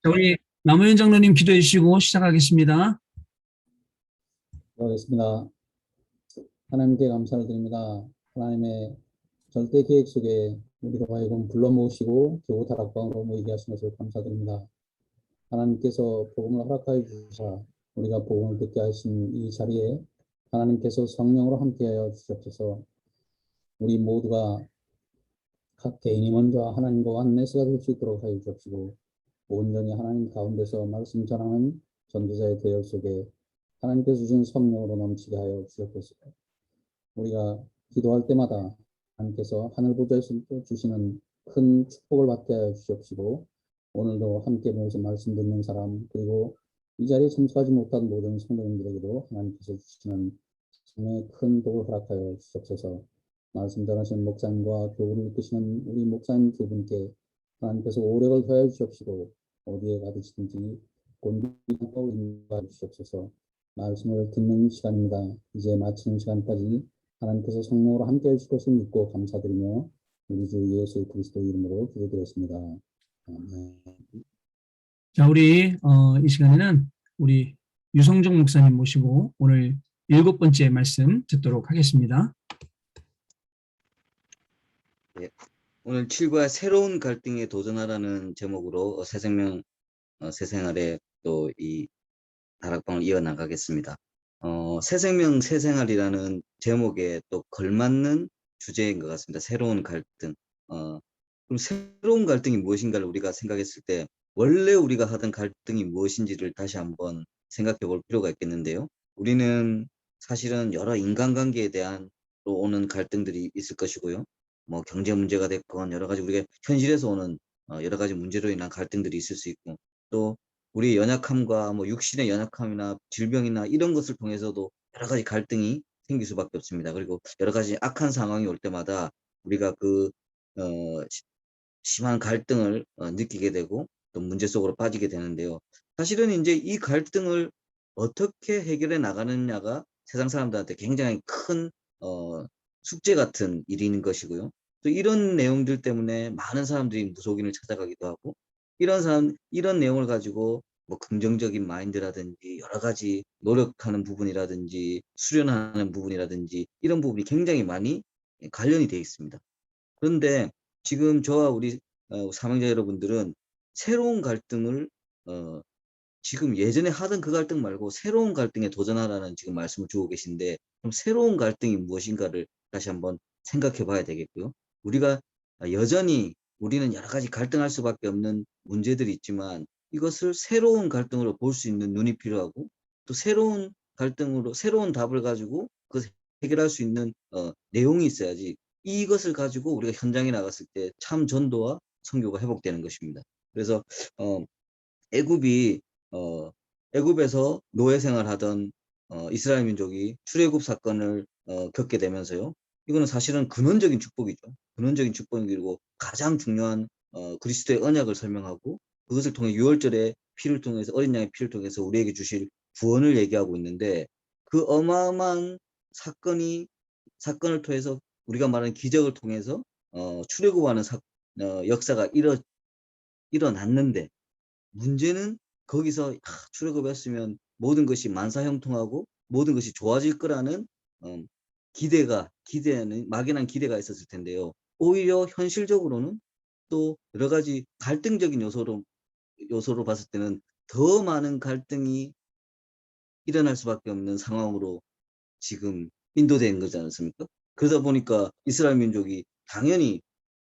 자, 우리 남우현 장로님 기도해 주시고 시작하겠습니다. 기도하겠습니다. 하나님께 감사를 드립니다. 하나님의 절대 계획 속에 우리로 하여금 불러 모으시고 교우 다락방으로 모이게 하신 것을 감사드립니다. 하나님께서 복음을 허락하여 주시사 우리가 복음을 듣게 하신 이 자리에 하나님께서 성령으로 함께하여 주시옵소서. 우리 모두가 각 개인이 먼저 하나님과 원내스가 될 수 있도록 하여 주옵시고 온전히 하나님 가운데서 말씀 전하는 전도자의 대열 속에 하나님께서 주신 성령으로 넘치게 하여 주옵소서. 우리가 기도할 때마다 하나님께서 하늘 보좌에서 주시는 큰 축복을 받게 하여 주시옵시고 오늘도 함께 모여서 말씀 듣는 사람 그리고 이 자리에 참석하지 못한 모든 성도님들에게도 하나님께서 주시는 성령의 큰 복을 허락하여 주시옵소서. 말씀 전하시는 목사님과 교우를 이끄시는 우리 목사님 두 분께 하나님께서 오력을 더하여 주시옵시고 어디에 가르치든지 곤비하고 인도하여 주시옵소서. 말씀을 듣는 시간입니다. 이제 마치는 시간까지 하나님께서 성령으로 함께해 주실 것을 믿고 감사드리며 우리 주 예수 그리스도 이름으로 기도드렸습니다. 아멘. 자, 우리 이 시간에는 우리 유성종 목사님 모시고 오늘 7번째 말씀 듣도록 하겠습니다. 네, 오늘 7과 새로운 갈등에 도전하라는 제목으로 새생명 새생활에 또 이 다락방을 이어나가겠습니다. 새생명 새생활이라는 제목에 또 걸맞는 주제인 것 같습니다. 새로운 갈등. 그럼 새로운 갈등이 무엇인가를 우리가 생각했을 때 원래 우리가 하던 갈등이 무엇인지를 다시 한번 생각해 볼 필요가 있겠는데요. 우리는 사실은 여러 인간관계에 대한 또 오는 갈등들이 있을 것이고요. 뭐 경제 문제가 됐건 여러 가지 우리가 현실에서 오는 여러 가지 문제로 인한 갈등들이 있을 수 있고 또 우리의 연약함과 뭐 육신의 연약함이나 질병이나 이런 것을 통해서도 여러 가지 갈등이 생길 수밖에 없습니다. 그리고 여러 가지 악한 상황이 올 때마다 우리가 그 심한 갈등을 느끼게 되고 또 문제 속으로 빠지게 되는데요. 사실은 이제 이 갈등을 어떻게 해결해 나가느냐가 세상 사람들한테 굉장히 큰 숙제 같은 일인 것이고요. 또 이런 내용들 때문에 많은 사람들이 무속인을 찾아가기도 하고 이런 내용을 가지고 뭐 긍정적인 마인드라든지 여러 가지 노력하는 부분이라든지 수련하는 부분이라든지 이런 부분이 굉장히 많이 관련이 되어 있습니다. 그런데 지금 저와 우리 사명자 여러분들은 새로운 갈등을 지금 예전에 하던 그 갈등 말고 새로운 갈등에 도전하라는 지금 말씀을 주고 계신데 그럼 새로운 갈등이 무엇인가를 다시 한번 생각해 봐야 되겠고요. 우리가 여전히 우리는 여러 가지 갈등할 수밖에 없는 문제들이 있지만 이것을 새로운 갈등으로 볼 수 있는 눈이 필요하고 또 새로운 갈등으로 새로운 답을 가지고 그것을 해결할 수 있는 내용이 있어야지 이것을 가지고 우리가 현장에 나갔을 때 참 전도와 선교가 회복되는 것입니다. 그래서 애굽이 애굽에서 노예 생활하던 이스라엘 민족이 출애굽 사건을 겪게 되면서요. 이거는 사실은 근원적인 축복이죠. 근원적인 축복이고 가장 중요한 그리스도의 언약을 설명하고 그것을 통해 유월절의 피를 통해서 어린 양의 피를 통해서 우리에게 주실 구원을 얘기하고 있는데 그 어마어마한 사건을 통해서 우리가 말하는 기적을 통해서 출애굽하는 역사가 일어났는데 문제는 거기서 출애굽했으면 모든 것이 만사형통하고 모든 것이 좋아질 거라는 기대는 막연한 기대가 있었을 텐데요. 오히려 현실적으로는 또 여러 가지 갈등적인 요소로 봤을 때는 더 많은 갈등이 일어날 수밖에 없는 상황으로 지금 인도된 거지 않습니까? 그러다 보니까 이스라엘 민족이 당연히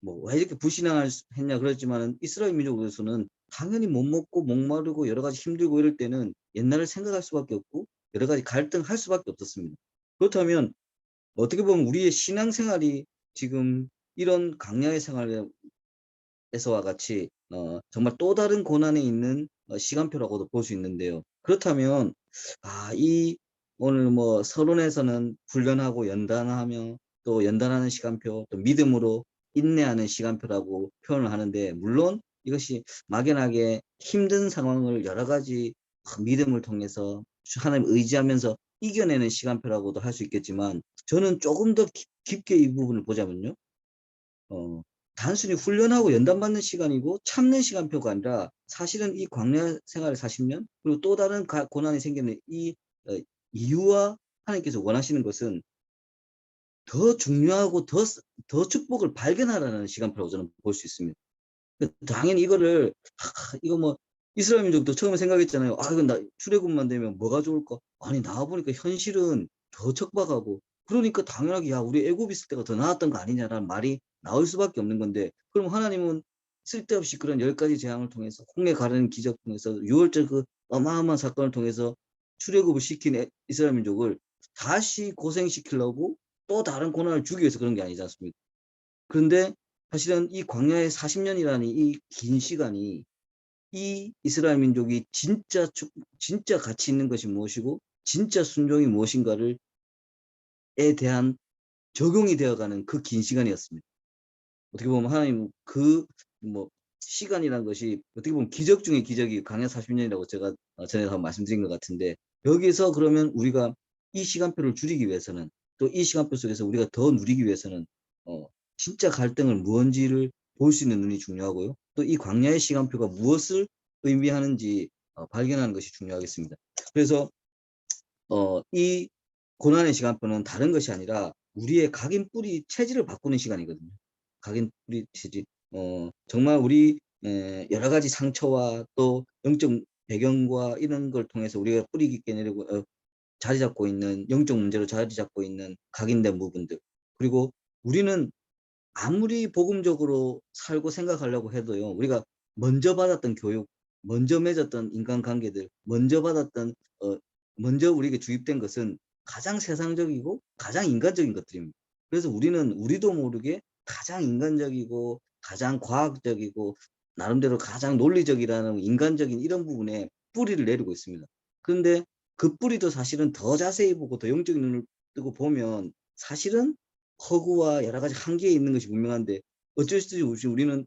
뭐 왜 이렇게 불신앙했냐 그랬지만은 이스라엘 민족에서는 당연히 못 먹고 목마르고 여러 가지 힘들고 이럴 때는 옛날을 생각할 수밖에 없고 여러 가지 갈등할 수밖에 없었습니다. 그렇다면 어떻게 보면 우리의 신앙생활이 지금 이런 강약의 생활에서와 같이 정말 또 다른 고난에 있는 시간표라고도 볼 수 있는데요. 그렇다면 이 오늘 뭐 서론에서는 훈련하고 연단하며 또 연단하는 시간표 또 믿음으로 인내하는 시간표라고 표현을 하는데 물론 이것이 막연하게 힘든 상황을 여러 가지 믿음을 통해서 하나님 의지하면서 이겨내는 시간표라고도 할 수 있겠지만 저는 조금 더 깊게 이 부분을 보자면요. 단순히 훈련하고 연단받는 시간이고 참는 시간표가 아니라 사실은 이 광야 생활을 40년 그리고 또 다른 고난이 생기는 이 이유와 하나님께서 원하시는 것은 더 중요하고 더 축복을 발견하라는 시간표라고 저는 볼 수 있습니다. 당연히 이거를 이거 뭐 이스라엘 민족도 처음에 생각했잖아요. 이건 나 출애굽만 되면 뭐가 좋을까? 아니 나와 보니까 현실은 더 척박하고 그러니까 당연하게 야 우리 애굽 있을 때가 더 나았던 거 아니냐라는 말이 나올 수밖에 없는 건데 그럼 하나님은 쓸데없이 그런 10가지 재앙을 통해서 홍해 가르는 기적 통해서 6월절 그 어마어마한 사건을 통해서 출애굽을 시킨 이스라엘 민족을 다시 고생시키려고 또 다른 고난을 주기 위해서 그런 게 아니지 않습니까? 그런데 사실은 이 광야의 40년이라는 이 긴 시간이 이 이스라엘 민족이 진짜 가치 있는 것이 무엇이고 진짜 순종이 무엇인가를 에 대한 적용이 되어가는 그 긴 시간이었습니다. 어떻게 보면 하나님 그 뭐 시간이라는 것이 어떻게 보면 기적 중에 기적이 광야 40년이라고 제가 전에 한번 말씀드린 것 같은데 여기서 그러면 우리가 이 시간표를 줄이기 위해서는 또 이 시간표 속에서 우리가 더 누리기 위해서는 진짜 갈등을 무언지를 볼 수 있는 눈이 중요하고요. 또 이 광야의 시간표가 무엇을 의미하는지 발견하는 것이 중요하겠습니다. 그래서 이 고난의 시간표는 다른 것이 아니라 우리의 각인 뿌리 체질을 바꾸는 시간이거든요. 각인 뿌리 체질. 정말 우리 여러 가지 상처와 또 영적 배경과 이런 걸 통해서 우리가 뿌리 깊게 내리고 자리 잡고 있는 영적 문제로 자리 잡고 있는 각인된 부분들. 그리고 우리는 아무리 복음적으로 살고 생각하려고 해도요. 우리가 먼저 받았던 교육, 먼저 맺었던 인간관계들, 먼저 우리에게 주입된 것은 가장 세상적이고 가장 인간적인 것들입니다. 그래서 우리는 우리도 모르게 가장 인간적이고 가장 과학적이고 나름대로 가장 논리적이라는 인간적인 이런 부분에 뿌리를 내리고 있습니다. 그런데 그 뿌리도 사실은 더 자세히 보고 더 영적인 눈을 뜨고 보면 사실은 허구와 여러 가지 한계에 있는 것이 분명한데 어쩔 수 없이 우리는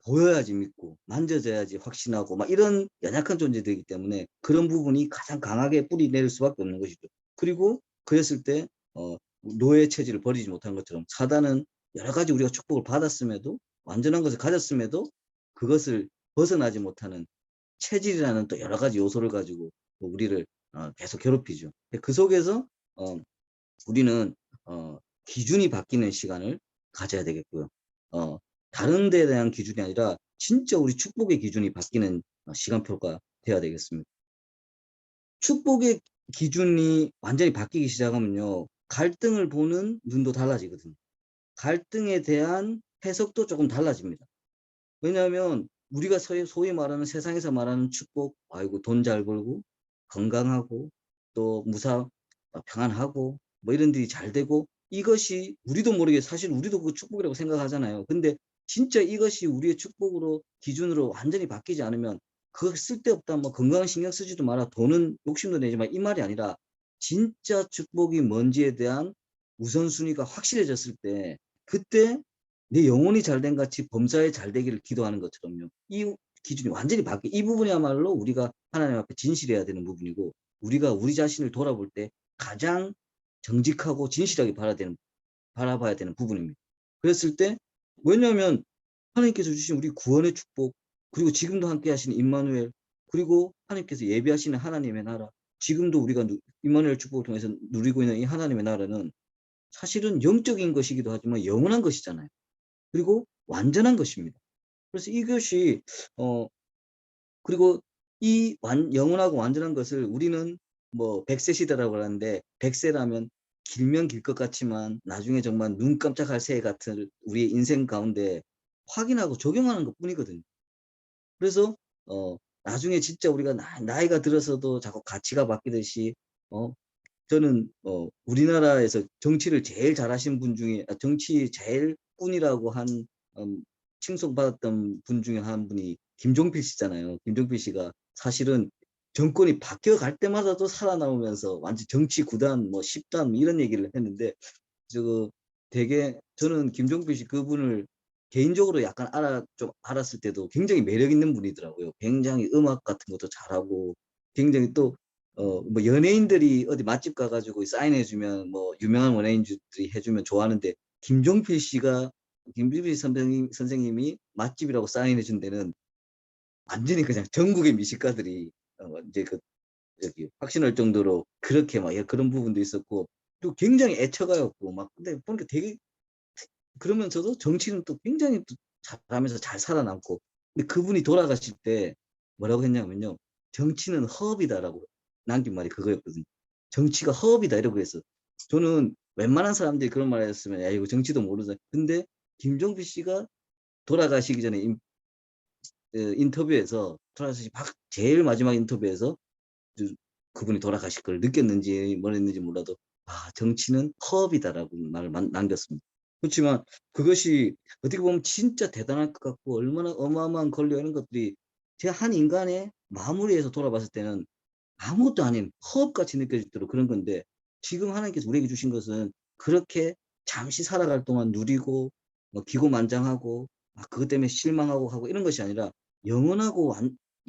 보여야지 믿고 만져져야지 확신하고 막 이런 연약한 존재들이기 때문에 그런 부분이 가장 강하게 뿌리 내릴 수밖에 없는 것이죠. 그리고 그랬을 때 노예 체질을 버리지 못한 것처럼 사단은 여러 가지 우리가 축복을 받았음에도 완전한 것을 가졌음에도 그것을 벗어나지 못하는 체질이라는 또 여러 가지 요소를 가지고 우리를 계속 괴롭히죠. 그 속에서 우리는 기준이 바뀌는 시간을 가져야 되겠고요. 다른 데에 대한 기준이 아니라 진짜 우리 축복의 기준이 바뀌는 시간표가 돼야 되겠습니다. 축복의 기준이 완전히 바뀌기 시작하면요. 갈등을 보는 눈도 달라지거든요. 갈등에 대한 해석도 조금 달라집니다. 왜냐하면 우리가 소위 말하는 세상에서 말하는 축복, 아이고 돈 잘 벌고 건강하고 또 무사 평안하고 뭐 이런 일이 잘 되고 이것이 우리도 모르게 사실 우리도 그 축복이라고 생각하잖아요. 근데 진짜 이것이 우리의 축복으로 기준으로 완전히 바뀌지 않으면 그거 쓸데없다 뭐 건강 신경 쓰지도 마라 돈은 욕심도 내지만 이 말이 아니라 진짜 축복이 뭔지에 대한 우선순위가 확실해졌을 때 그때 내 영혼이 잘된 같이 범사에 잘 되기를 기도하는 것처럼요. 이 기준이 완전히 바뀌어 이 부분이야말로 우리가 하나님 앞에 진실해야 되는 부분이고 우리가 우리 자신을 돌아볼 때 가장 정직하고 진실하게 바라봐야 되는 부분입니다. 그랬을 때 왜냐하면 하나님께서 주신 우리 구원의 축복 그리고 지금도 함께 하시는 임마누엘 그리고 하나님께서 예비하시는 하나님의 나라 지금도 우리가 임마누엘 축복을 통해서 누리고 있는 이 하나님의 나라는 사실은 영적인 것이기도 하지만 영원한 것이잖아요. 그리고 완전한 것입니다. 그래서 이것이 그리고 이 영원하고 완전한 것을 우리는 뭐 100세 시대라고 하는데 100세라면 길면 길 것 같지만 나중에 정말 눈 깜짝할 새 같은 우리의 인생 가운데 확인하고 적용하는 것 뿐이거든요. 그래서 나중에 진짜 우리가 나이가 들어서도 자꾸 가치가 바뀌듯이 저는 우리나라에서 정치를 제일 잘하신 분 중에 정치 제일 꾼이라고 한 칭송받았던 분 중에 한 분이 김종필 씨잖아요. 김종필 씨가 사실은 정권이 바뀌어갈 때마다도 살아남으면서 완전 정치 구단 뭐 10단 이런 얘기를 했는데 되게 저는 김종필 씨 그분을 개인적으로 약간 좀 알았을 때도 굉장히 매력 있는 분이더라고요. 굉장히 음악 같은 것도 잘하고 굉장히 또 뭐 연예인들이 어디 맛집 가가지고 사인해주면 뭐 유명한 연예인들이 해주면 좋아하는데 김종필 씨가 김주비 선생님이 맛집이라고 사인해 준 데는 완전히 그냥 전국의 미식가들이 이제 그 여기 확신할 정도로 그렇게 막 그런 부분도 있었고 또 굉장히 애처가였고 막 근데 보니까 되게 그러면서도 정치는 또 굉장히 또 잘하면서 잘 살아남고 근데 그분이 돌아가실 때 뭐라고 했냐면요 정치는 허업이다라고 남긴 말이 그거였거든요. 정치가 허업이다 이러고 했어. 저는 웬만한 사람들이 그런 말 했으면 야 이거 정치도 모르잖아. 근데 김종필 씨가 돌아가시기 전에 인터뷰에서 돌아가시 제일 마지막 인터뷰에서 그분이 돌아가실 걸 느꼈는지 뭐랬는지 몰라도 아 정치는 허업이다라고 말을 남겼습니다. 그렇지만 그것이 어떻게 보면 진짜 대단할 것 같고 얼마나 어마어마한 권리 이런 것들이 제 한 인간의 마무리에서 돌아봤을 때는 아무것도 아닌 허업같이 느껴질 대로 그런 건데 지금 하나님께서 우리에게 주신 것은 그렇게 잠시 살아갈 동안 누리고 뭐 기고만장하고 그것 때문에 실망하고 하고 이런 것이 아니라 영원하고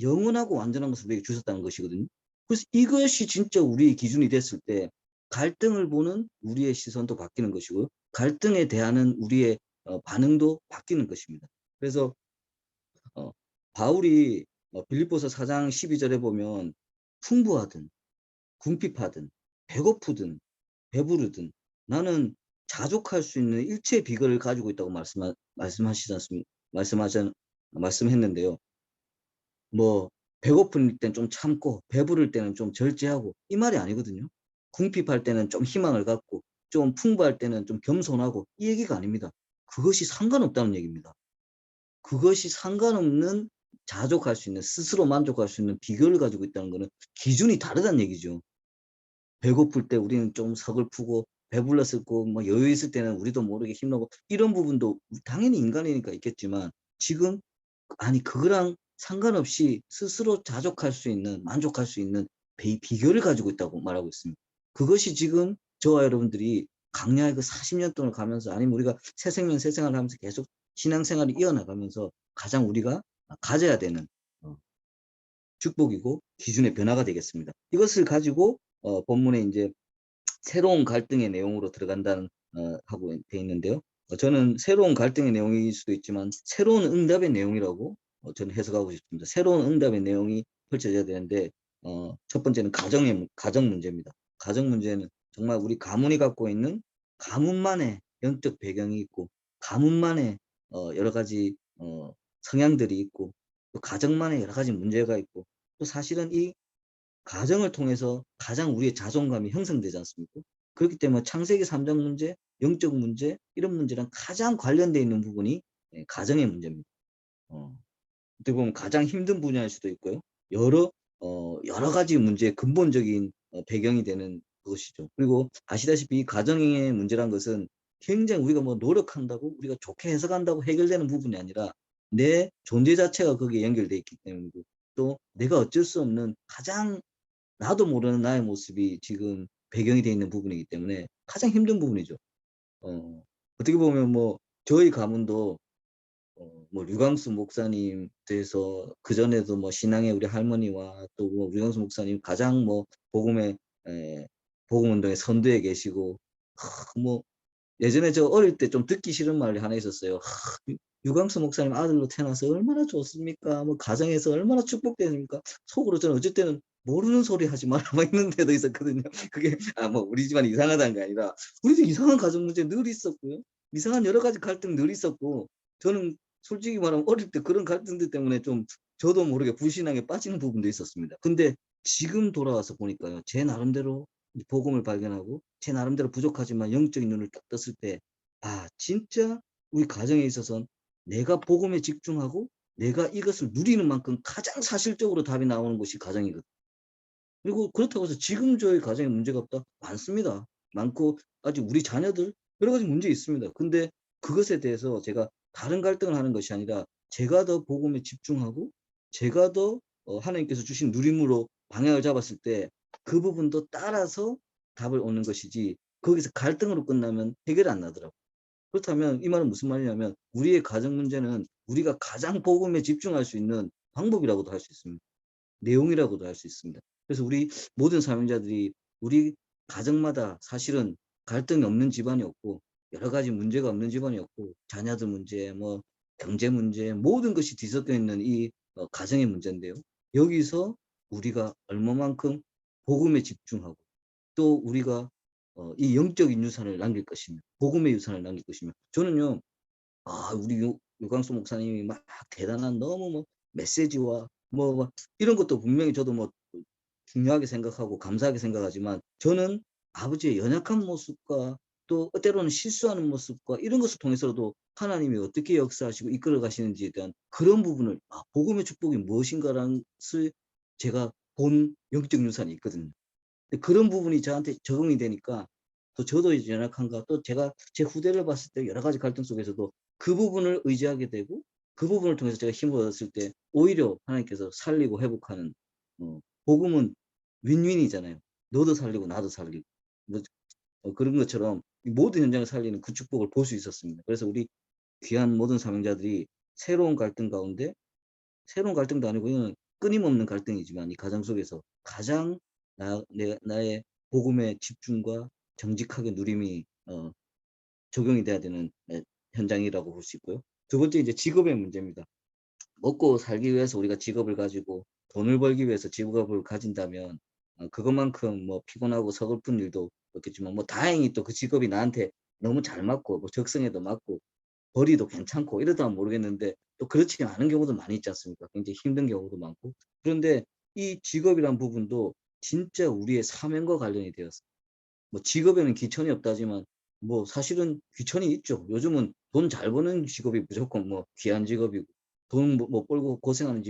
영원하고 완전한 것을 우리에게 주셨다는 것이거든요. 그래서 이것이 진짜 우리의 기준이 됐을 때 갈등을 보는 우리의 시선도 바뀌는 것이고 갈등에 대하는 우리의 반응도 바뀌는 것입니다. 그래서 바울이 빌립보서 4장 12절에 보면 풍부하든 궁핍하든 배고프든 배부르든 나는 자족할 수 있는 일체의 비결을 가지고 있다고 말씀하시지 않습니까? 말씀했는데요. 뭐 배고플 때는 좀 참고 배부를 때는 좀 절제하고 이 말이 아니거든요. 궁핍할 때는 좀 희망을 갖고 좀 풍부할 때는 좀 겸손하고 이 얘기가 아닙니다. 그것이 상관없다는 얘기입니다. 그것이 상관없는 자족할 수 있는 스스로 만족할 수 있는 비결을 가지고 있다는 것은 기준이 다르다는 얘기죠. 배고플 때 우리는 좀 서글프고 배불렀을 거 뭐 여유 있을 때는 우리도 모르게 힘나고 이런 부분도 당연히 인간이니까 있겠지만 지금 아니 그거랑 상관없이 스스로 자족할 수 있는 만족할 수 있는 비결을 가지고 있다고 말하고 있습니다. 그것이 지금 저와 여러분들이 강야의 그 40년 동안 가면서 아니면 우리가 새 생명 새 생활을 하면서 계속 신앙생활을 이어나가면서 가장 우리가 가져야 되는 축복이고 기준의 변화가 되겠습니다. 이것을 가지고 본문에 이제 새로운 갈등의 내용으로 들어간다는 하고 돼 있는데요. 저는 새로운 갈등의 내용일 수도 있지만 새로운 응답의 내용이라고 저는 해석하고 싶습니다. 새로운 응답의 내용이 펼쳐져야 되는데 첫 번째는 가정 문제입니다. 가정 문제는 정말 우리 가문이 갖고 있는 가문만의 영적 배경이 있고 가문만의 여러 가지 성향들이 있고 또 가정만의 여러 가지 문제가 있고 또 사실은 이 가정을 통해서 가장 우리의 자존감이 형성되지 않습니까? 그렇기 때문에 창세기 3장 문제, 영적 문제 이런 문제랑 가장 관련되어 있는 부분이 가정의 문제입니다. 어떻게 보면 가장 힘든 분야일 수도 있고요. 여러 가지 문제의 근본적인 배경이 되는 것이죠. 그리고 아시다시피 가정의 문제란 것은 굉장히 우리가 뭐 노력한다고 우리가 좋게 해석한다고 해결되는 부분이 아니라 내 존재 자체가 거기에 연결되어 있기 때문이고 또 내가 어쩔 수 없는 가장 나도 모르는 나의 모습이 지금 배경이 되어 있는 부분이기 때문에 가장 힘든 부분이죠. 어떻게 보면 뭐 저희 가문도 뭐 류광수 목사님 돼서 그 전에도 뭐 신앙의 우리 할머니와 또 뭐 류광수 목사님 가장 뭐 복음의 복음 운동의 선두에 계시고 뭐 예전에 저 어릴 때 좀 듣기 싫은 말이 하나 있었어요. 유광수 목사님 아들로 태어나서 얼마나 좋습니까? 뭐 가정에서 얼마나 축복되십니까? 속으로 저는 어쩔 때는 모르는 소리 하지 마라 막 있는 데도 있었거든요. 그게 뭐 우리 집안 이상하다는 게 아니라 우리도 이상한 가정 문제 늘 있었고요. 이상한 여러 가지 갈등 늘 있었고 저는 솔직히 말하면 어릴 때 그런 갈등들 때문에 좀 저도 모르게 불신앙에 빠지는 부분도 있었습니다. 근데 지금 돌아와서 보니까요. 제 나름대로 복음을 발견하고 제 나름대로 부족하지만 영적인 눈을 딱 떴을 때 진짜 우리 가정에 있어서는 내가 복음에 집중하고 내가 이것을 누리는 만큼 가장 사실적으로 답이 나오는 것이 가정이거든요. 그리고 그렇다고 해서 지금 저희 가정에 문제가 없다? 많습니다. 많고 아직 우리 자녀들 여러 가지 문제 있습니다. 근데 그것에 대해서 제가 다른 갈등을 하는 것이 아니라 제가 더 복음에 집중하고 제가 더 하나님께서 주신 누림으로 방향을 잡았을 때 그 부분도 따라서 답을 얻는 것이지 거기서 갈등으로 끝나면 해결이 안 나더라고요. 그렇다면 이 말은 무슨 말이냐면 우리의 가정 문제는 우리가 가장 복음에 집중할 수 있는 방법이라고도 할 수 있습니다. 내용이라고도 할 수 있습니다. 그래서 우리 모든 사명자들이 우리 가정마다 사실은 갈등이 없는 집안이 없고 여러 가지 문제가 없는 집안이었고 자녀들 문제, 뭐 경제 문제 모든 것이 뒤섞여 있는 이 가정의 문제인데요. 여기서 우리가 얼마만큼 복음에 집중하고 또 우리가 이 영적인 유산을 남길 것이며 복음의 유산을 남길 것이며 저는요 우리 유광수 목사님이 막 대단한 너무 뭐 메시지와 뭐 이런 것도 분명히 저도 뭐 중요하게 생각하고 감사하게 생각하지만 저는 아버지의 연약한 모습과 또 때로는 실수하는 모습과 이런 것을 통해서도 하나님이 어떻게 역사하시고 이끌어 가시는지에 대한 그런 부분을 복음의 축복이 무엇인가라는 것을 제가 본 영적 유산이 있거든요. 근데 그런 부분이 저한테 적응이 되니까 또 저도 이제 연약한가 또 제가 제 후대를 봤을 때 여러 가지 갈등 속에서도 그 부분을 의지하게 되고 그 부분을 통해서 제가 힘을 얻었을 때 오히려 하나님께서 살리고 회복하는 복음은 윈윈이잖아요. 너도 살리고 나도 살리고 뭐, 그런 것처럼 모든 현장을 살리는 그 축복을 볼 수 있었습니다. 그래서 우리 귀한 모든 사명자들이 새로운 갈등 가운데 새로운 갈등도 아니고 이건 끊임없는 갈등이지만 이 가정 속에서 가장 나의 복음의 집중과 정직하게 누림이 적용이 돼야 되는 현장이라고 볼 수 있고요. 두 번째 이제 직업의 문제입니다. 먹고 살기 위해서 우리가 직업을 가지고 돈을 벌기 위해서 직업을 가진다면 그것만큼 뭐 피곤하고 서글픈 일도 없겠지만 뭐 다행히 또 그 직업이 나한테 너무 잘 맞고 뭐 적성에도 맞고 벌이도 괜찮고 이러다면 모르겠는데 또 그렇지 않은 경우도 많이 있지 않습니까? 굉장히 힘든 경우도 많고. 그런데 이 직업이란 부분도 진짜 우리의 사명과 관련이 되었어요. 뭐 직업에는 귀천이 없다지만 뭐 사실은 귀천이 있죠. 요즘은 돈 잘 버는 직업이 무조건 뭐 귀한 직업이고 돈 못 벌고 고생하는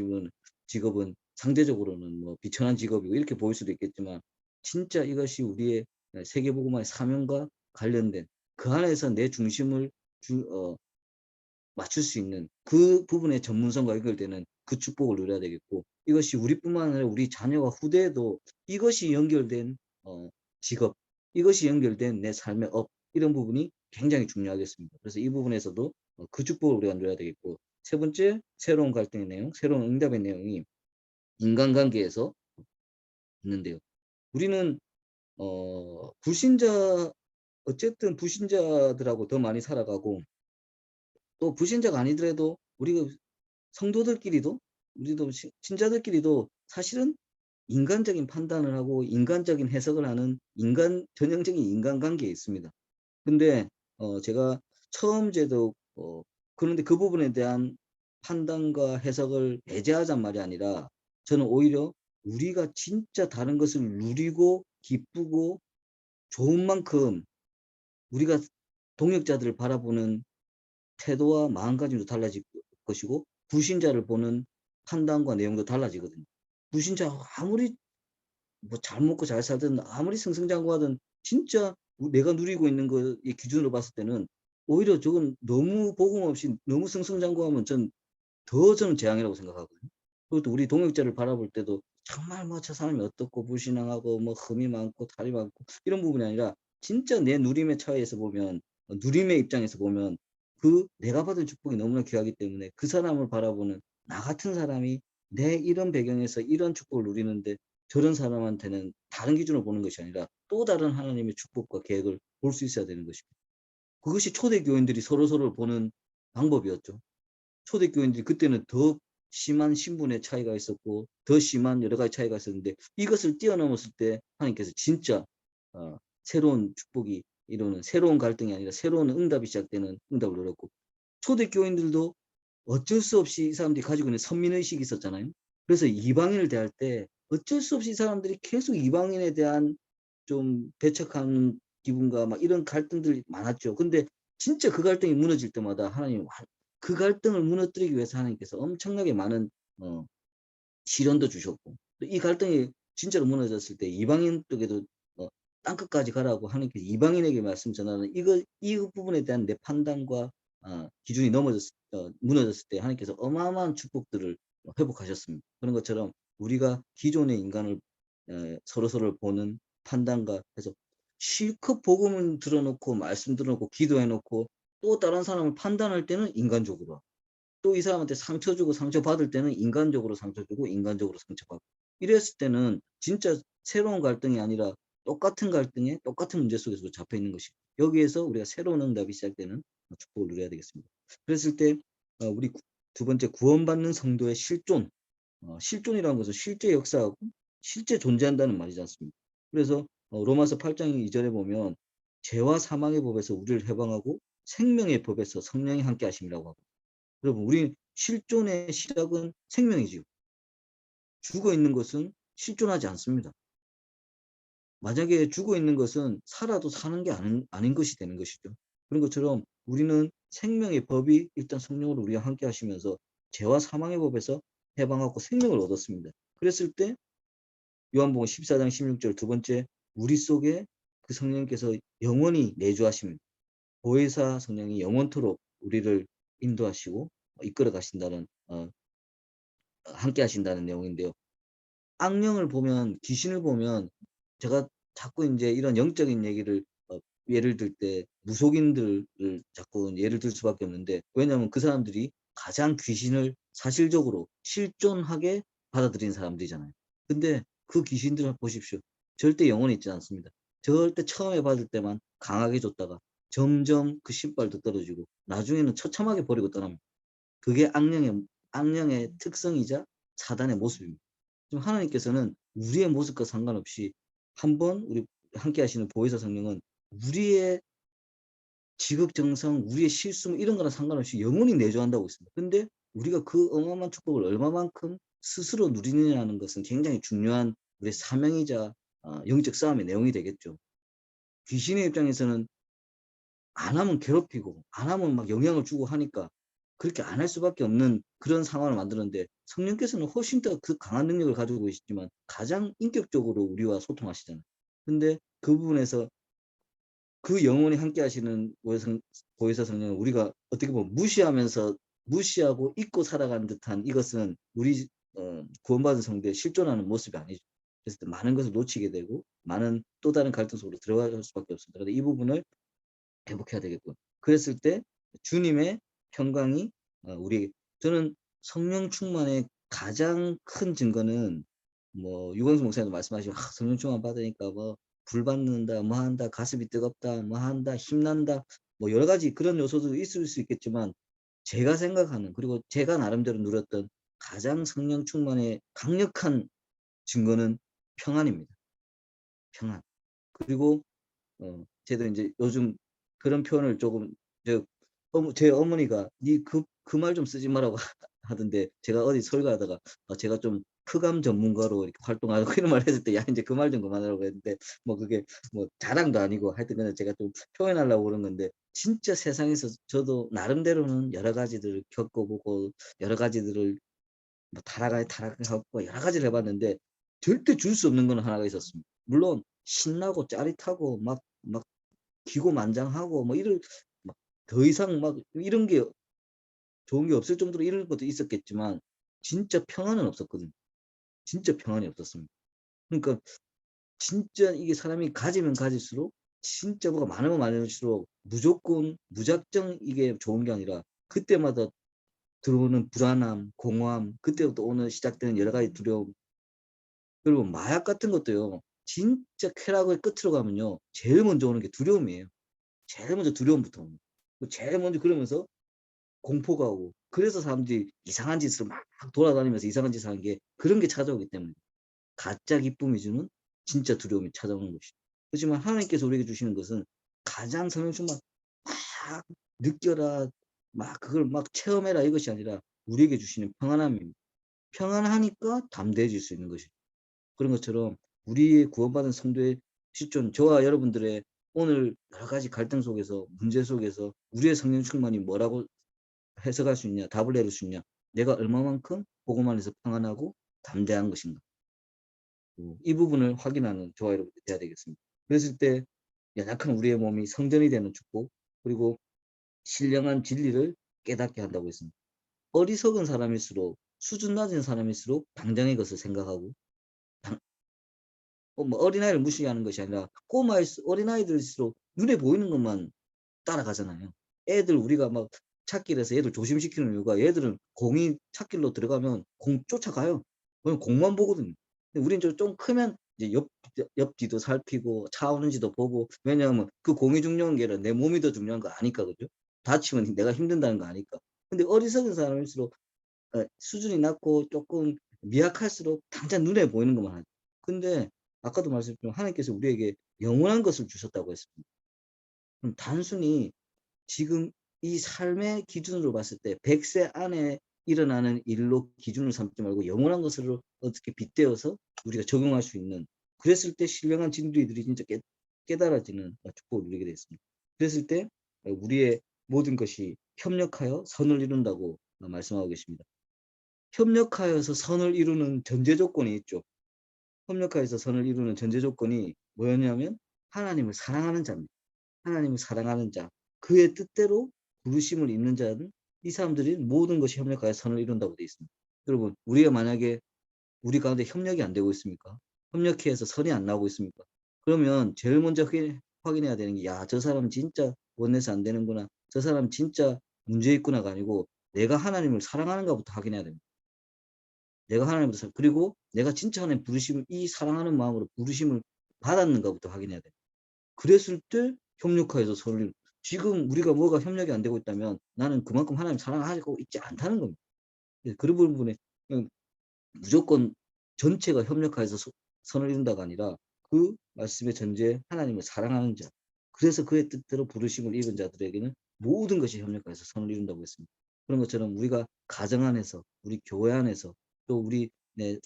직업은 상대적으로는 뭐 비천한 직업이고 이렇게 보일 수도 있겠지만 진짜 이것이 우리의 세계복음화의 사명과 관련된 그 안에서 내 중심을 맞출 수 있는 그 부분의 전문성과 연결되는 그 축복을 누려야 되겠고 이것이 우리뿐만 아니라 우리 자녀와 후대에도 이것이 연결된 직업, 이것이 연결된 내 삶의 업 이런 부분이 굉장히 중요하겠습니다. 그래서 이 부분에서도 그 축복을 우리가 누려야 되겠고 세 번째 새로운 갈등의 내용, 새로운 응답의 내용이 인간관계에서 있는데요. 우리는 불신자 어쨌든 불신자들하고 더 많이 살아가고 또 불신자가 아니더라도 우리 성도들끼리도 우리도 신자들끼리도 사실은 인간적인 판단을 하고 인간적인 해석을 하는 전형적인 인간관계에 있습니다. 근데 제가 처음 제도 그런데 그 부분에 대한 판단과 해석을 배제하자는 말이 아니라 저는 오히려 우리가 진짜 다른 것을 누리고 기쁘고 좋은 만큼 우리가 동역자들을 바라보는 태도와 마음가짐도 달라질 것이고 불신자를 보는 판단과 내용도 달라지거든요. 불신자가 아무리 뭐 잘 먹고 잘 살든 아무리 승승장구하든 진짜 내가 누리고 있는 거의 기준으로 봤을 때는 오히려 저건 너무 복음 없이 너무 승승장구하면 저는 재앙이라고 생각하거든요. 그리고 또 우리 동역자를 바라볼 때도 정말 뭐 저 사람이 어떻고 불신앙하고 뭐 흠이 많고 탈이 많고 이런 부분이 아니라 진짜 내 누림의 차이에서 보면 누림의 입장에서 보면 그 내가 받은 축복이 너무나 귀하기 때문에 그 사람을 바라보는 나 같은 사람이 내 이런 배경에서 이런 축복을 누리는데 저런 사람한테는 다른 기준으로 보는 것이 아니라 또 다른 하나님의 축복과 계획을 볼 수 있어야 되는 것입니다. 그것이 초대교인들이 서로서로를 보는 방법이었죠. 초대교인들이 그때는 더 심한 신분의 차이가 있었고 더 심한 여러 가지 차이가 있었는데 이것을 뛰어넘었을 때 하나님께서 진짜 새로운 축복이 이루는 새로운 갈등이 아니라 새로운 응답이 시작되는 응답을 누렸고 초대교인들도 어쩔 수 없이 이 사람들이 가지고 있는 선민의식이 있었잖아요. 그래서 이방인을 대할 때 어쩔 수 없이 이 사람들이 계속 이방인에 대한 좀 배척한 기분과 막 이런 갈등들이 많았죠. 근데 진짜 그 갈등이 무너질 때마다 하나님 그 갈등을 무너뜨리기 위해서 하나님께서 엄청나게 많은 시련도 주셨고 또 이 갈등이 진짜로 무너졌을 때 이방인 쪽에도 땅끝까지 가라고 하나님께서 이방인에게 말씀 전하는 이 부분에 대한 내 판단과 기준이 무너졌을 때 하나님께서 어마어마한 축복들을 회복하셨습니다. 그런 것처럼 우리가 기존의 인간을 서로서로를 보는 판단과 해서 실컷 복음을 들어놓고 말씀 들어놓고 기도해놓고 또 다른 사람을 판단할 때는 인간적으로 또 이 사람한테 상처 주고 상처 받을 때는 인간적으로 상처 주고 인간적으로 상처 받고 이랬을 때는 진짜 새로운 갈등이 아니라 똑같은 갈등에 똑같은 문제 속에서 잡혀 있는 것이 여기에서 우리가 새로운 응답이 시작되는 축복을 누려야 되겠습니다. 그랬을 때 우리 두 번째 구원받는 성도의 실존, 실존이라는 것은 실제 역사하고 실제 존재한다는 말이지 않습니까? 그래서 로마서 8장 2절에 보면 죄와 사망의 법에서 우리를 해방하고 생명의 법에서 성령이 함께 하심이라고 하고, 여러분 우리 실존의 시작은 생명이지요. 죽어 있는 것은 실존하지 않습니다. 만약에 죽어 있는 것은 살아도 사는 게 아닌 것이 되는 것이죠. 그런 것처럼 우리는 생명의 법이 일단 성령으로 우리와 함께 하시면서 죄와 사망의 법에서 해방하고 생명을 얻었습니다. 그랬을 때 요한복음 14장 16절 두 번째, 우리 속에 그 성령께서 영원히 내주하시는 보혜사 성령이 영원토록 우리를 인도하시고 이끌어 가신다는 함께 하신다는 내용인데요. 악령을 보면, 귀신을 보면 제가 자꾸 이제 이런 영적인 얘기를 예를 들 때 무속인들을 자꾸 예를 들 수밖에 없는데, 왜냐하면 그 사람들이 가장 귀신을 사실적으로 실존하게 받아들인 사람들이잖아요. 근데 그 귀신들을 보십시오. 절대 영혼이 있지 않습니다. 절대 처음에 받을 때만 강하게 줬다가 점점 그 신발도 떨어지고 나중에는 처참하게 버리고 떠납니다. 그게 악령의 특성이자 사단의 모습입니다. 지금 하나님께서는 우리의 모습과 상관없이 한번 우리 함께 하시는 보혜사 성령은 우리의 지극정성, 우리의 실수 이런 거랑 상관없이 영원히 내주한다고 있습니다. 근데 우리가 그 어마어마한 축복을 얼마만큼 스스로 누리느냐는 것은 굉장히 중요한 우리의 사명이자 영적 싸움의 내용이 되겠죠. 귀신의 입장에서는 안 하면 괴롭히고 안 하면 막 영향을 주고 하니까 그렇게 안 할 수밖에 없는 그런 상황을 만드는데, 성령께서는 훨씬 더 그 강한 능력을 가지고 계시지만 가장 인격적으로 우리와 소통하시잖아요. 근데 그 부분에서 그 영원히 함께 하시는 보혜사 성령을 우리가 어떻게 보면 무시하고 잊고 살아가는 듯한, 이것은 우리 구원받은 성도의 실존하는 모습이 아니죠. 그래서 많은 것을 놓치게 되고 많은 또 다른 갈등 속으로 들어갈 수밖에 없습니다. 그런데 이 부분을 회복해야 되겠고, 그랬을 때 주님의 평강이 저는 성령 충만의 가장 큰 증거는 뭐 유광수 목사님도 말씀하시고 성령 충만 받으니까 뭐 불 받는다, 뭐 한다, 가슴이 뜨겁다, 뭐 한다, 힘난다, 뭐 여러 가지 그런 요소도 있을 수 있겠지만, 제가 생각하는, 그리고 제가 나름대로 누렸던 가장 성령 충만의 강력한 증거는 평안입니다. 평안. 그리고 저도 이제 요즘 그런 표현을 조금 제 어머니가 니 그 말 좀 쓰지 말라고 하던데, 제가 어디 설교하다가 제가 좀 크감 전문가로 이렇게 활동하고 이런 말 했을 때 야 이제 그 말 좀 그만하라고 했는데, 뭐 그게 뭐 자랑도 아니고 하여튼 그냥 제가 좀 표현하려고 그런 건데, 진짜 세상에서 저도 나름대로는 여러 가지들을 겪어보고 여러 가지들을 뭐 타락하고 여러 가지를 해봤는데 절대 줄 수 없는 건 하나가 있었습니다. 물론 신나고 짜릿하고 막 기고만장하고 뭐 이런 막 더 이상 막 이런 게 좋은 게 없을 정도로 이런 것도 있었겠지만 진짜 평안은 없었거든요. 진짜 평안이 없었습니다. 그러니까 진짜 이게 사람이 가지면 가질수록 진짜 뭐가 많으면 많을수록 무조건 무작정 이게 좋은 게 아니라 그때마다 들어오는 불안함, 공허함, 그때부터 오는 시작되는 여러 가지 두려움, 그리고 마약 같은 것도요. 진짜 쾌락의 끝으로 가면요. 제일 먼저 오는 게 두려움이에요. 제일 먼저 두려움부터 옵니다. 제일 먼저 그러면서 공포가 오고, 그래서 사람들이 이상한 짓을 막 돌아다니면서 이상한 짓을 하는 게 그런 게 찾아오기 때문에 가짜 기쁨이 주는 진짜 두려움이 찾아오는 것이죠. 그렇지만 하나님께서 우리에게 주시는 것은 가장 성령 충만 막 느껴라, 막 그걸 막 체험해라 이것이 아니라 우리에게 주시는 평안함입니다. 평안하니까 담대해질 수 있는 것이죠. 그런 것처럼 우리의 구원받은 성도의 실존, 저와 여러분들의 오늘 여러 가지 갈등 속에서 문제 속에서 우리의 성령 충만이 뭐라고 해석할 수 있냐, 답을 내릴 수 있냐, 내가 얼마만큼 복음 안에서 평안하고 담대한 것인가, 이 부분을 확인하는 저와 여러분들이 돼야 되겠습니다. 그랬을 때 연약한 우리의 몸이 성전이 되는 축복, 그리고 신령한 진리를 깨닫게 한다고 했습니다. 어리석은 사람일수록, 수준 낮은 사람일수록 당장의 것을 생각하고 뭐 어린아이를 무시하는 것이 아니라 어린아이들일수록 눈에 보이는 것만 따라가잖아요. 애들 우리가 막 찾길에서 애들 조심시키는 이유가, 얘들은 공이 찾길로 들어가면 공 쫓아가요. 그럼 공만 보거든요. 근데 우리는 좀 크면 이제 옆뒤도 살피고 차 오는지도 보고 왜냐하면 그 공이 중요한 게 아니라 내 몸이 더 중요한 거 아니까 그죠? 다치면 내가 힘든다는 거 아니까. 근데 어리석은 사람일수록 수준이 낮고 조금 미약할수록 당장 눈에 보이는 것만 하죠. 근데 아까도 말씀드렸지만 하나님께서 우리에게 영원한 것을 주셨다고 했습니다. 그럼 단순히 지금 이 삶의 기준으로 봤을 때 100세 안에 일어나는 일로 기준을 삼지 말고 영원한 것으로 어떻게 빗대어서 우리가 적용할 수 있는 그랬을 때 신령한 진리들이 진짜 깨달아지는 축복을 누리게 됐습니다. 그랬을 때 우리의 모든 것이 협력하여 선을 이룬다고 말씀하고 계십니다. 협력하여서 선을 이루는 전제 조건이 있죠. 협력하여서 선을 이루는 전제 조건이 뭐였냐면 하나님을 사랑하는 자입니다. 하나님을 사랑하는 자, 그의 뜻대로 부르심을 입는 자는 이 사람들이 모든 것이 협력하여 선을 이룬다고 되어 있습니다. 여러분, 우리가 만약에 우리 가운데 협력이 안 되고 있습니까? 협력해서 선이 안 나오고 있습니까? 그러면 제일 먼저 확인해야 되는 게, 야, 저 사람 진짜 원내서 안 되는구나. 저 사람 진짜 문제 있구나가 아니고 내가 하나님을 사랑하는가부터 확인해야 됩니다. 내가 하나님을 그리고 내가 진짜 하나님 부르심을 이 사랑하는 마음으로 부르심을 받았는가부터 확인해야 돼요. 그랬을 때 협력하여서 선을 지금 우리가 뭐가 협력이 안 되고 있다면 나는 그만큼 하나님 사랑하고 있지 않다는 겁니다. 그런 부분에 무조건 전체가 협력하여서 선을 이룬다가 아니라 그 말씀의 전제 하나님을 사랑하는 자 그래서 그의 뜻대로 부르심을 입은 자들에게는 모든 것이 협력하여서 선을 이룬다고 했습니다. 그런 것처럼 우리가 가정 안에서 우리 교회 안에서 또 우리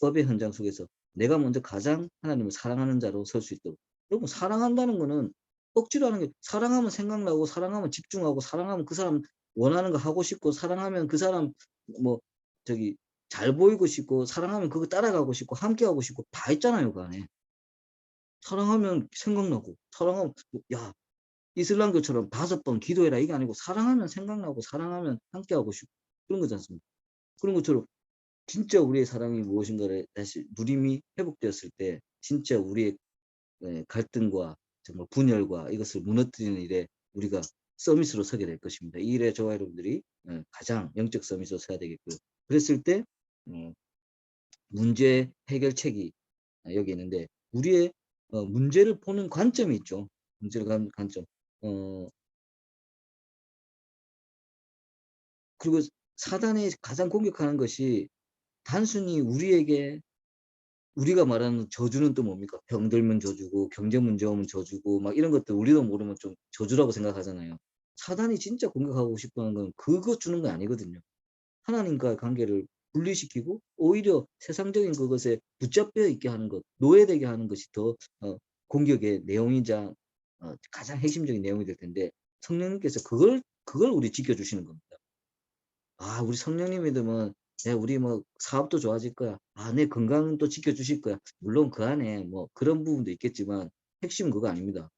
법의 현장 속에서 내가 먼저 가장 하나님을 사랑하는 자로 설 수 있도록 여러분 사랑한다는 거는 억지로 하는 게 사랑하면 생각나고 사랑하면 집중하고 사랑하면 그 사람 원하는 거 하고 싶고 사랑하면 그 사람 뭐 저기 잘 보이고 싶고 사랑하면 그거 따라가고 싶고 함께하고 싶고 다 있잖아요 그 안에. 사랑하면 생각나고 사랑하면 야 이슬람교처럼 5번 기도해라 이게 아니고 사랑하면 생각나고 사랑하면 함께하고 싶고 그런 거지 않습니까? 그런 것처럼 진짜 우리의 사랑이 무엇인가를 다시 누림이 회복되었을 때 진짜 우리의 갈등과 정말 분열과 이것을 무너뜨리는 일에 우리가 서밋으로 서게 될 것입니다. 이 일에 저와 여러분들이 가장 영적 서밋으로 서야 되겠고요. 그랬을 때 문제 해결책이 여기 있는데 우리의 문제를 보는 관점이 있죠. 문제를 보는 관점. 그리고 사단이 가장 공격하는 것이 단순히 우리에게 우리가 말하는 저주는 또 뭡니까? 병들면 저주고 경제 문제 오면 저주고 막 이런 것들 우리도 모르면 좀 저주라고 생각하잖아요. 사단이 진짜 공격하고 싶어 하는 건 그것 주는 거 아니거든요. 하나님과의 관계를 분리시키고 오히려 세상적인 그것에 붙잡혀 있게 하는 것, 노예되게 하는 것이 더 공격의 내용이자 가장 핵심적인 내용이 될 텐데 성령님께서 그걸 우리 지켜주시는 겁니다. 아, 우리 성령님 믿으면 우리 뭐 사업도 좋아질 거야. 아, 내 건강도 지켜주실 거야. 물론 그 안에 뭐 그런 부분도 있겠지만 핵심은 그거 아닙니다.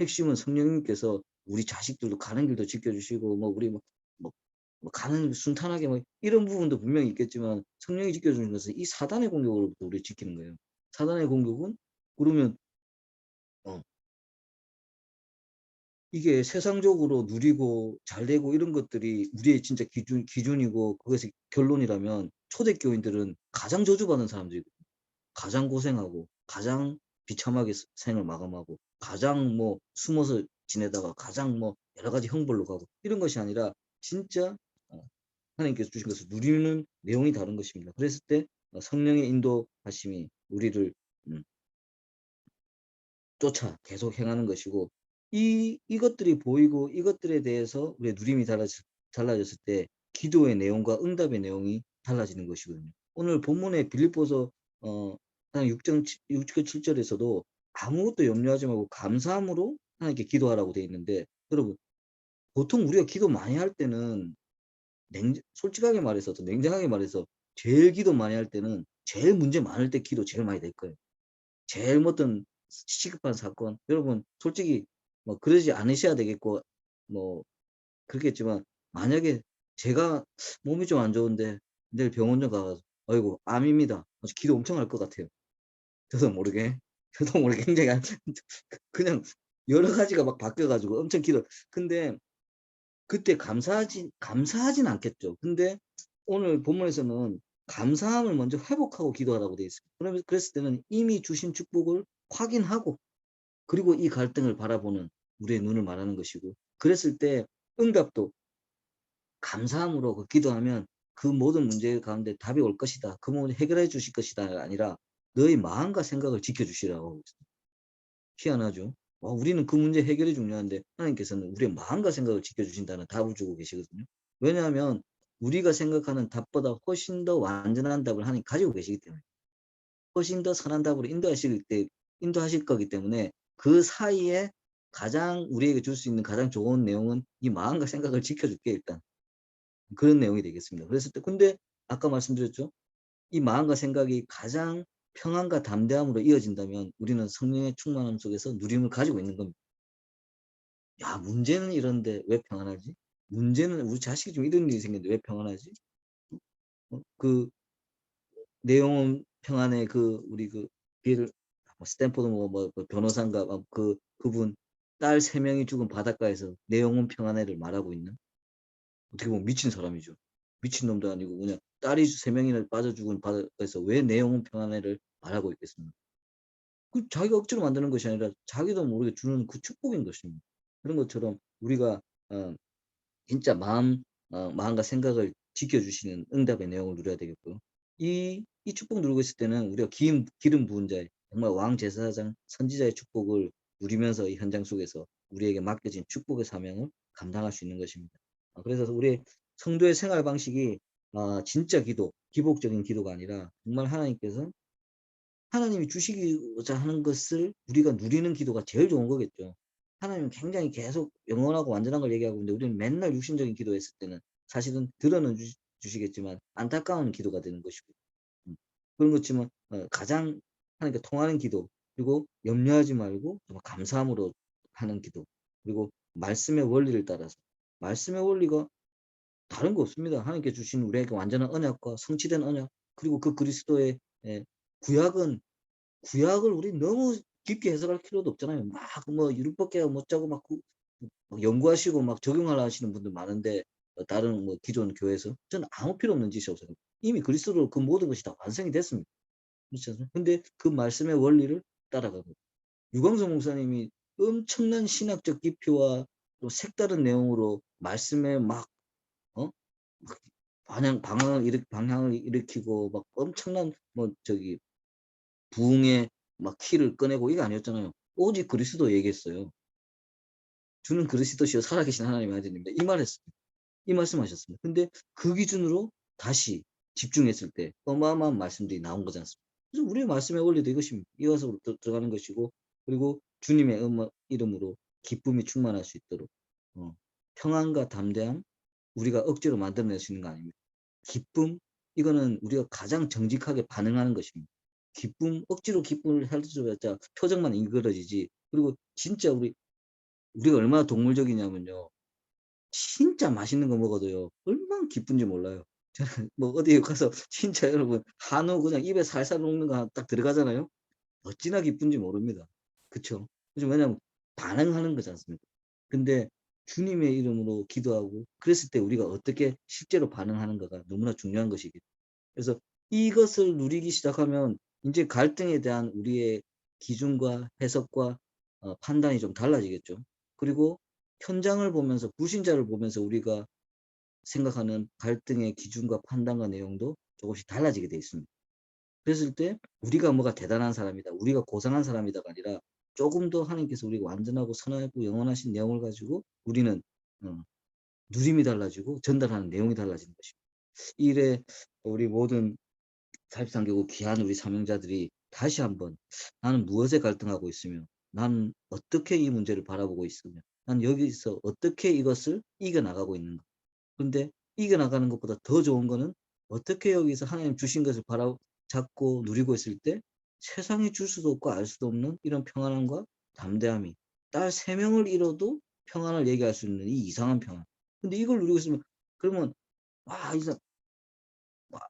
핵심은 성령님께서 우리 자식들도 가는 길도 지켜주시고 뭐 우리 뭐 가는 순탄하게 뭐 이런 부분도 분명히 있겠지만 성령이 지켜주는 것은 이 사단의 공격으로부터 우리를 지키는 거예요. 사단의 공격은 그러면 이게 세상적으로 누리고 잘되고 이런 것들이 우리의 진짜 기준이고 그것이 결론이라면 초대교인들은 가장 저주받은 사람들이고 가장 고생하고 가장 비참하게 생을 마감하고 가장 뭐 숨어서 지내다가 가장 뭐 여러 가지 형벌로 가고 이런 것이 아니라 진짜 하나님께서 주신 것을 누리는 내용이 다른 것입니다. 그랬을 때 성령의 인도하심이 우리를 쫓아 계속 행하는 것이고 이것들이 보이고 이것들에 대해서 우리의 누림이 달라졌을 때 기도의 내용과 응답의 내용이 달라지는 것이거든요. 오늘 본문의 빌립보서 6장 7절에서도 아무것도 염려하지 말고 감사함으로 하나님께 기도하라고 되어 있는데 여러분 보통 우리가 기도 많이 할 때는 솔직하게 말해서 또 냉정하게 말해서 제일 기도 많이 할 때는 제일 문제 많을 때 기도 제일 많이 될 거예요. 제일 어떤 시급한 사건 여러분 솔직히 뭐 그러지 않으셔야 되겠고 뭐 그렇겠지만 만약에 제가 몸이 좀 안 좋은데 내일 병원 좀 가서 아이고 암입니다. 기도 엄청 할 것 같아요. 저도 모르게 굉장히 그냥 여러 가지가 막 바뀌어가지고 엄청 기도 근데 그때 감사하진 않겠죠. 근데 오늘 본문에서는 감사함을 먼저 회복하고 기도하라고 되어 있습니다. 그러면 그랬을 때는 이미 주신 축복을 확인하고 그리고 이 갈등을 바라보는 우리의 눈을 말하는 것이고 그랬을 때 응답도 감사함으로 기도하면 그 모든 문제 가운데 답이 올 것이다. 그 문제 해결해 주실 것이다가 아니라 너의 마음과 생각을 지켜주시라고 하고 있습니다. 희한하죠. 우리는 그 문제 해결이 중요한데 하나님께서는 우리의 마음과 생각을 지켜주신다는 답을 주고 계시거든요. 왜냐하면 우리가 생각하는 답보다 훨씬 더 완전한 답을 하나님 가지고 계시기 때문에 훨씬 더 선한 답으로 인도하실 거기 때문에 그 사이에 가장 우리에게 줄 수 있는 가장 좋은 내용은 이 마음과 생각을 지켜줄게 일단. 그런 내용이 되겠습니다. 그랬을 때 근데 아까 말씀드렸죠. 이 마음과 생각이 가장 평안과 담대함으로 이어진다면 우리는 성령의 충만함 속에서 누림을 가지고 있는 겁니다. 야, 문제는 이런데 왜 평안하지? 문제는 우리 자식이 좀 이런 일이 생겼는데 왜 평안하지? 그 내용은 평안의 우리 빌 스탠포드 그 변호사인가 그분 딸 3명이 죽은 바닷가에서 내용은 평안해를 말하고 있는 어떻게 보면 미친 사람이죠. 미친놈도 아니고 그냥 딸이 3명이나 빠져 죽은 바닷가에서 왜 내용은 평안해를 말하고 있겠습니까? 그 자기가 억지로 만드는 것이 아니라 자기도 모르게 주는 그 축복인 것입니다. 그런 것처럼 우리가 어, 진짜 마음과 생각을 지켜주시는 응답의 내용을 누려야 되겠고요. 이 축복 누리고 있을 때는 우리가 기름 부은 자의 정말 왕 제사장 선지자의 축복을 누리면서 이 현장 속에서 우리에게 맡겨진 축복의 사명을 감당할 수 있는 것입니다. 그래서 우리 성도의 생활 방식이 진짜 기도, 기복적인 기도가 아니라 정말 하나님이 주시고자 하는 것을 우리가 누리는 기도가 제일 좋은 거겠죠. 하나님은 굉장히 계속 영원하고 완전한 걸 얘기하고 있는데 우리는 맨날 육신적인 기도했을 때는 사실은 들어는 주시겠지만 안타까운 기도가 되는 것이고 그런 것지만 가장 하나님께 통하는 기도 그리고 염려하지 말고 정말 감사함으로 하는 기도 그리고 말씀의 원리를 따라서 말씀의 원리가 다른 거 없습니다. 하나님께 주신 우리에게 완전한 언약과 성취된 언약 그리고 그 그리스도의 구약을 우리 너무 깊게 해석할 필요도 없잖아요. 막 율법계가 못자고 막 연구하시고 막 적용하려 하시는 분들 많은데 다른 기존 교회에서 저는 아무 필요 없는 짓이라고 생각해요. 이미 그리스도로 그 모든 것이 다 완성이 됐습니다. 그렇지 않습니까? 근데 그 말씀의 원리를 따라가고 유광석 목사님이 엄청난 신학적 깊이와 또 색다른 내용으로 말씀에 막 어? 막 방향을 일으키고 막 엄청난 부흥의 막 키를 꺼내고 이게 아니었잖아요. 오직 그리스도 얘기했어요. 주는 그리스도시요 살아계신 하나님의 아들입니다. 이 말했습니다. 이 말씀하셨습니다. 근데 그 기준으로 다시 집중했을 때 어마어마한 말씀들이 나온 거지 않습니까? 그래서 우리의 말씀의 원리도 이것입니다. 이어서 들어가는 것이고 그리고 주님의 이름으로 기쁨이 충만할 수 있도록 평안과 담대함 우리가 억지로 만들어낼 수 있는 거 아닙니다. 기쁨 이거는 우리가 가장 정직하게 반응하는 것입니다. 억지로 기쁨을 살려줘야 표정만 일그러지지. 그리고 진짜 우리가 얼마나 동물적이냐면요. 진짜 맛있는 거 먹어도요. 얼마나 기쁜지 몰라요. 저는 어디에 가서 진짜 여러분 한우 그냥 입에 살살 녹는 거 딱 들어가잖아요. 어찌나 기쁜지 모릅니다. 그쵸? 그죠? 왜냐면 반응하는 거지 않습니까? 근데 주님의 이름으로 기도하고 그랬을 때 우리가 어떻게 실제로 반응하는가가 너무나 중요한 것이기 그래서 이것을 누리기 시작하면 이제 갈등에 대한 우리의 기준과 해석과 판단이 좀 달라지겠죠. 그리고 현장을 보면서 불신자를 보면서 우리가 생각하는 갈등의 기준과 판단과 내용도 조금씩 달라지게 돼 있습니다. 그랬을 때 우리가 뭐가 대단한 사람이다. 우리가 고상한 사람이다가 아니라 조금 더 하나님께서 우리가 완전하고 선하고 영원하신 내용을 가지고 우리는 누림이 달라지고 전달하는 내용이 달라지는 것입니다. 이래 우리 모든 43개국 귀한 우리 사명자들이 다시 한번 나는 무엇에 갈등하고 있으며 나는 어떻게 이 문제를 바라보고 있으며 난 여기서 어떻게 이것을 이겨나가고 있는가. 근데 이겨나가는 것보다 더 좋은 거는 어떻게 여기서 하나님 주신 것을 잡고 누리고 있을 때 세상이 줄 수도 없고 알 수도 없는 이런 평안함과 담대함이 딸 3명을 잃어도 평안을 얘기할 수 있는 이 이상한 평안. 근데 이걸 누리고 있으면 그러면 이상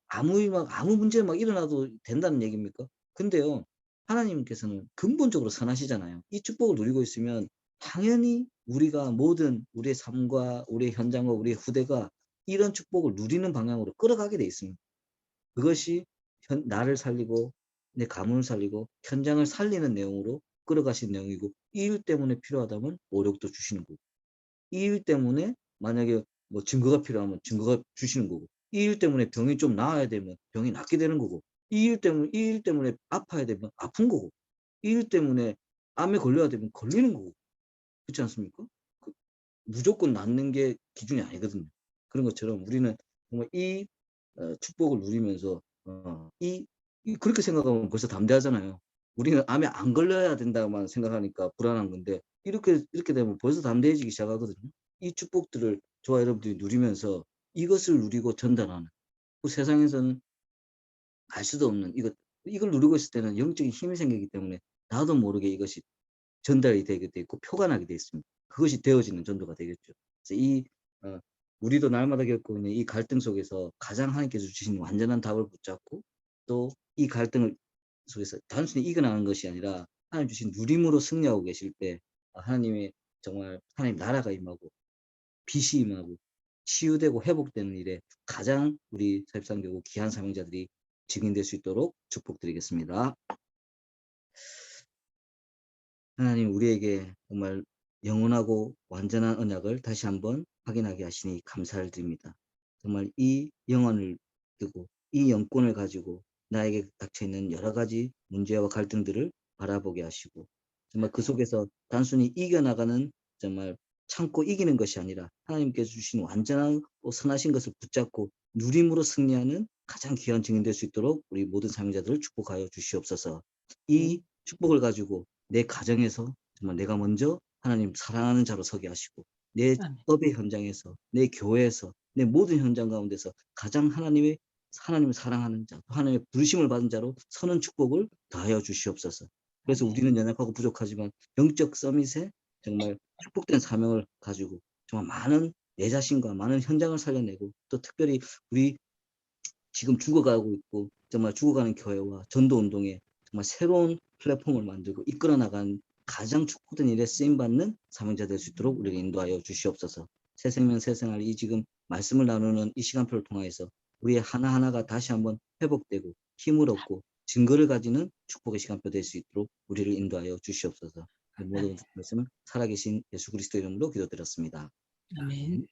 아무 문제 일어나도 된다는 얘기입니까? 근데요, 하나님께서는 근본적으로 선하시잖아요. 이 축복을 누리고 있으면 당연히 우리가 모든 우리의 삶과 우리의 현장과 우리의 후대가 이런 축복을 누리는 방향으로 끌어가게 돼 있습니다. 그것이 나를 살리고 내 가문을 살리고 현장을 살리는 내용으로 끌어가신 내용이고 이 일 때문에 필요하다면 오력도 주시는 거고 이 일 때문에 만약에 뭐 증거가 필요하면 증거가 주시는 거고 이 일 때문에 병이 좀 나아야 되면 병이 낫게 되는 거고 이 일 때문에 아파야 되면 아픈 거고 이 일 때문에 암에 걸려야 되면 걸리는 거고 그렇지 않습니까? 그 무조건 낫는 게 기준이 아니거든요. 그런 것처럼 우리는 정말 이 축복을 누리면서 그렇게 생각하면 벌써 담대하잖아요. 우리는 암에 안 걸려야 된다만 생각하니까 불안한 건데 이렇게 되면 벌써 담대해지기 시작하거든요. 이 축복들을 저와 여러분들이 누리면서 이것을 누리고 전달하는 그 세상에서는 알 수도 없는 이걸 누리고 있을 때는 영적인 힘이 생기기 때문에 나도 모르게 이것이 전달이 되게 돼 있고 표관하게 돼 있습니다. 그것이 되어지는 전도가 되겠죠. 그래서 우리도 날마다 겪고 있는 이 갈등 속에서 가장 하나님께서 주신 완전한 답을 붙잡고 또 이 갈등을 속에서 단순히 이겨나가는 것이 아니라 하나님 주신 누림으로 승리하고 계실 때 하나님의 정말 하나님 나라가 임하고 빛이 임하고 치유되고 회복되는 일에 가장 우리 사립상교구 귀한 사명자들이 증인될 수 있도록 축복드리겠습니다. 하나님 우리에게 정말 영원하고 완전한 언약을 다시 한번 확인하게 하시니 감사를 드립니다. 정말 이 영혼을 두고 이 영권을 가지고 나에게 닥쳐있는 여러 가지 문제와 갈등들을 바라보게 하시고 정말 그 속에서 단순히 이겨나가는 정말 참고 이기는 것이 아니라 하나님께서 주신 완전한 선하신 것을 붙잡고 누림으로 승리하는 가장 귀한 증인 될 수 있도록 우리 모든 사명자들을 축복하여 주시옵소서. 이 축복을 가지고 내 가정에서 정말 내가 먼저 하나님 사랑하는 자로 서게 하시고 내 업의 현장에서 내 교회에서 내 모든 현장 가운데서 가장 하나님을 사랑하는 자, 하나님의 부르심을 받은 자로 서는 축복을 더하여 주시옵소서. 그래서 우리는 연약하고 부족하지만 영적 서밋에 정말 축복된 사명을 가지고 정말 많은 내 자신과 많은 현장을 살려내고 또 특별히 우리 지금 죽어가고 있고 정말 죽어가는 교회와 전도운동에 정말 새로운 플랫폼을 만들고 이끌어 나간 가장 축복된 일에 쓰임받는 사명자 될 수 있도록 우리를 인도하여 주시옵소서. 새 생명 새 생활 이 지금 말씀을 나누는 이 시간표를 통해서 우리의 하나하나가 다시 한번 회복되고 힘을 얻고 증거를 가지는 축복의 시간표 될 수 있도록 우리를 인도하여 주시옵소서. 모든 말씀을 살아계신 예수 그리스도 이름으로 기도드렸습니다. 아멘.